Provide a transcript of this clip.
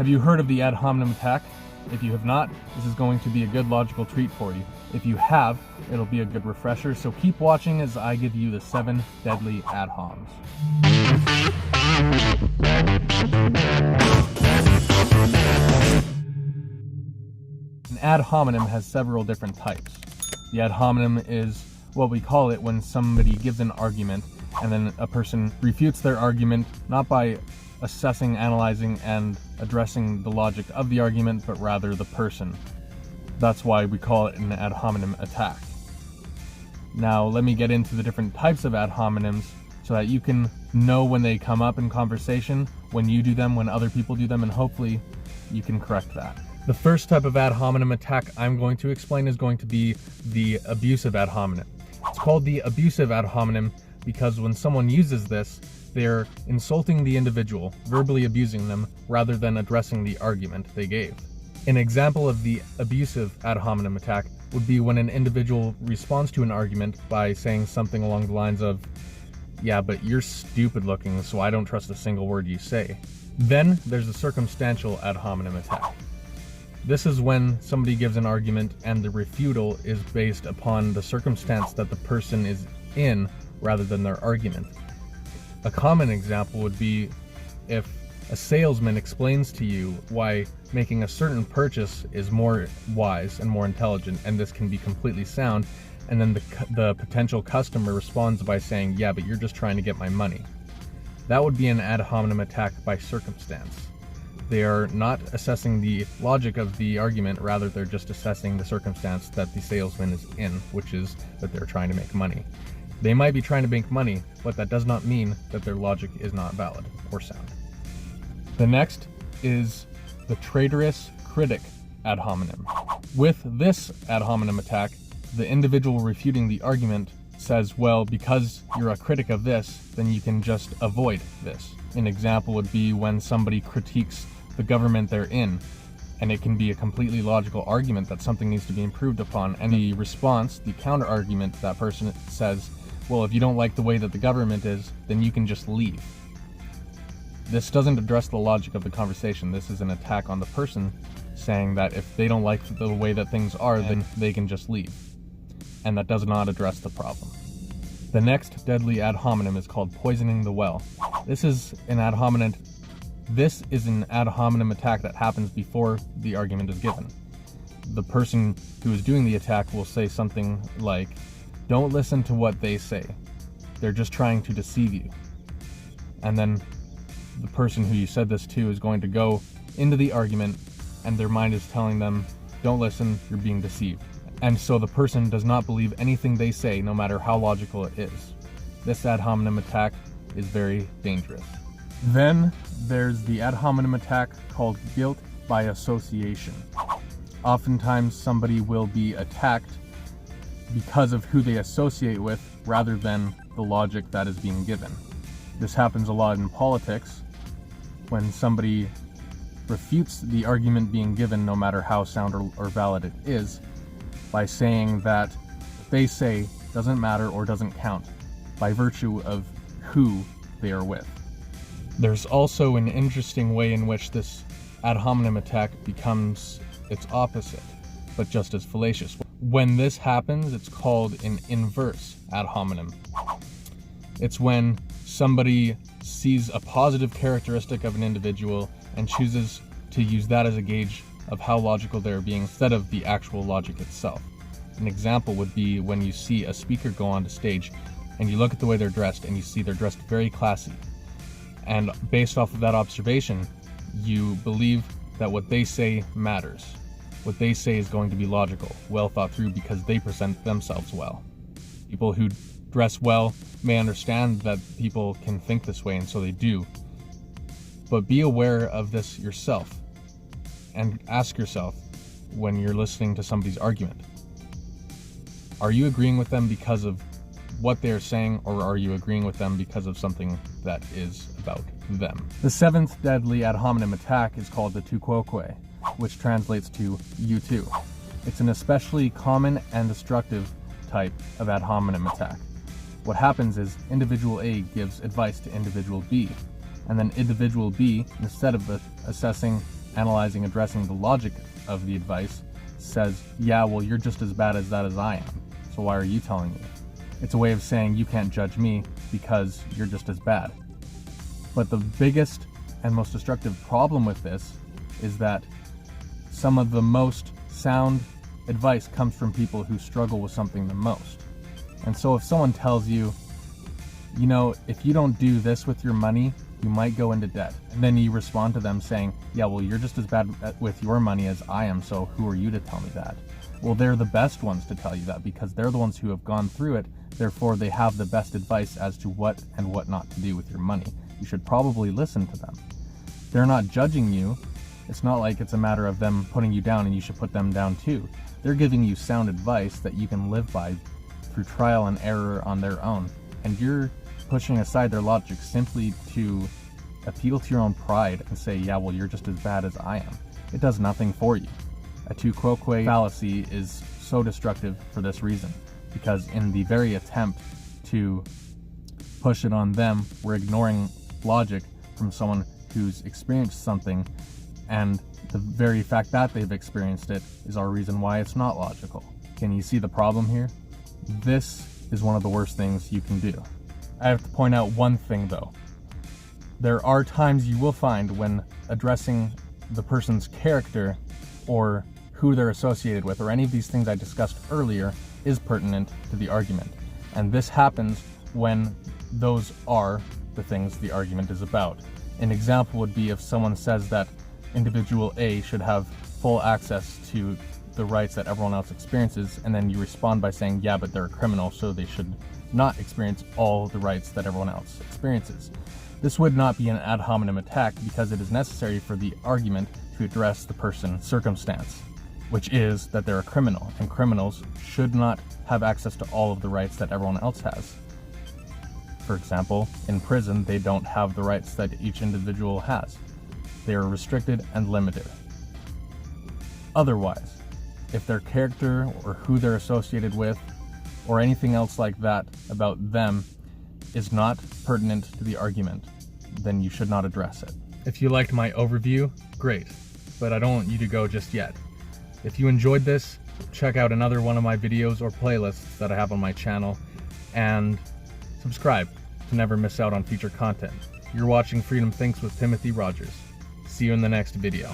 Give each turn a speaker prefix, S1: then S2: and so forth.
S1: Have you heard of the ad hominem attack? If you have not, this is going to be a good logical treat for you. If you have, it'll be a good refresher, so keep watching as I give you the 7 deadly ad homs. An ad hominem has several different types. The ad hominem is what we call it when somebody gives an argument and then a person refutes their argument, not by assessing, analyzing, and addressing the logic of the argument, but rather the person. That's why we call it an ad hominem attack. Now let me get into the different types of ad hominems so that you can know when they come up in conversation, when you do them, when other people do them, and hopefully you can correct that. The first type of ad hominem attack I'm going to explain is going to be the abusive ad hominem. It's called the abusive ad hominem because when someone uses this, they're insulting the individual, verbally abusing them, rather than addressing the argument they gave. An example of the abusive ad hominem attack would be when an individual responds to an argument by saying something along the lines of, "Yeah, but you're stupid looking, so I don't trust a single word you say." Then there's the circumstantial ad hominem attack. This is when somebody gives an argument and the refutal is based upon the circumstance that the person is in rather than their argument. A common example would be if a salesman explains to you why making a certain purchase is more wise and more intelligent, and this can be completely sound, and then the potential customer responds by saying, "Yeah, but you're just trying to get my money." That would be an ad hominem attack by circumstance. They are not assessing the logic of the argument, rather they're just assessing the circumstance that the salesman is in, which is that they're trying to make money. They might be trying to make money, but that does not mean that their logic is not valid or sound. The next is the Traitosous Critic ad hominem. With this ad hominem attack, the individual refuting the argument says, well, because you're a critic of this, then you can just avoid this. An example would be when somebody critiques the government they're in, and it can be a completely logical argument that something needs to be improved upon, and the response, the counter argument, that person says, well, if you don't like the way that the government is, then you can just leave. This doesn't address the logic of the conversation. This is an attack on the person, saying that if they don't like the way that things are, then they can just leave. And that does not address the problem. The next deadly ad hominem is called poisoning the well. This is an ad hominem attack that happens before the argument is given. The person who is doing the attack will say something like, "Don't listen to what they say. They're just trying to deceive you." And then the person who you said this to is going to go into the argument and their mind is telling them, "Don't listen, you're being deceived." And so the person does not believe anything they say, no matter how logical it is. This ad hominem attack is very dangerous. Then there's the ad hominem attack called guilt by association. Oftentimes somebody will be attacked because of who they associate with rather than the logic that is being given. This happens a lot in politics when somebody refutes the argument being given, no matter how sound or valid it is, by saying that what they say doesn't matter or doesn't count by virtue of who they are with. There's also an interesting way in which this ad hominem attack becomes its opposite, but just as fallacious. When this happens, it's called an inverse ad hominem. It's when somebody sees a positive characteristic of an individual and chooses to use that as a gauge of how logical they're being instead of the actual logic itself. An example would be when you see a speaker go onto stage and you look at the way they're dressed and you see they're dressed very classy. And based off of that observation, you believe that what they say matters. What they say is going to be logical, well thought through, because they present themselves well. People who dress well may understand that people can think this way, and so they do. But be aware of this yourself and ask yourself when you're listening to somebody's argument, are you agreeing with them because of what they're saying, or are you agreeing with them because of something that is about them? The 7th deadly ad hominem attack is called the tu quoque, which translates to you too. It's an especially common and destructive type of ad hominem attack. What happens is individual A gives advice to individual B, and then individual B, instead of assessing analyzing, addressing the logic of the advice, says, yeah, well, you're just as bad as that as I am, so why are you telling me? It's a way of saying you can't judge me because you're just as bad. But the biggest and most destructive problem with this is that some of the most sound advice comes from people who struggle with something the most. And so if someone tells you, you know, if you don't do this with your money, you might go into debt. And then you respond to them saying, yeah, well, you're just as bad with your money as I am, so who are you to tell me that? Well, they're the best ones to tell you that because they're the ones who have gone through it. Therefore, they have the best advice as to what and what not to do with your money. You should probably listen to them. They're not judging you. It's not like it's a matter of them putting you down and you should put them down too. They're giving you sound advice that you can live by through trial and error on their own. And you're pushing aside their logic simply to appeal to your own pride and say, yeah, well, you're just as bad as I am. It does nothing for you. A tu quoque fallacy is so destructive for this reason, because in the very attempt to push it on them, we're ignoring logic from someone who's experienced something, and the very fact that they've experienced it is our reason why it's not logical. Can you see the problem here? This is one of the worst things you can do. I have to point out one thing though. There are times you will find when addressing the person's character or who they're associated with or any of these things I discussed earlier is pertinent to the argument. And this happens when those are the things the argument is about. An example would be if someone says that individual A should have full access to the rights that everyone else experiences, and then you respond by saying, yeah, but they're a criminal, so they should not experience all the rights that everyone else experiences. This would not be an ad hominem attack because it is necessary for the argument to address the person's circumstance, which is that they're a criminal, and criminals should not have access to all of the rights that everyone else has. For example, in prison, they don't have the rights that each individual has. They are restricted and limited. Otherwise, if their character or who they're associated with or anything else like that about them is not pertinent to the argument, then you should not address it. If you liked my overview, great, but I don't want you to go just yet. If you enjoyed this, check out another one of my videos or playlists that I have on my channel, and subscribe to never miss out on future content. You're watching Freedom Thinks with Timothy Rogers. See you in the next video.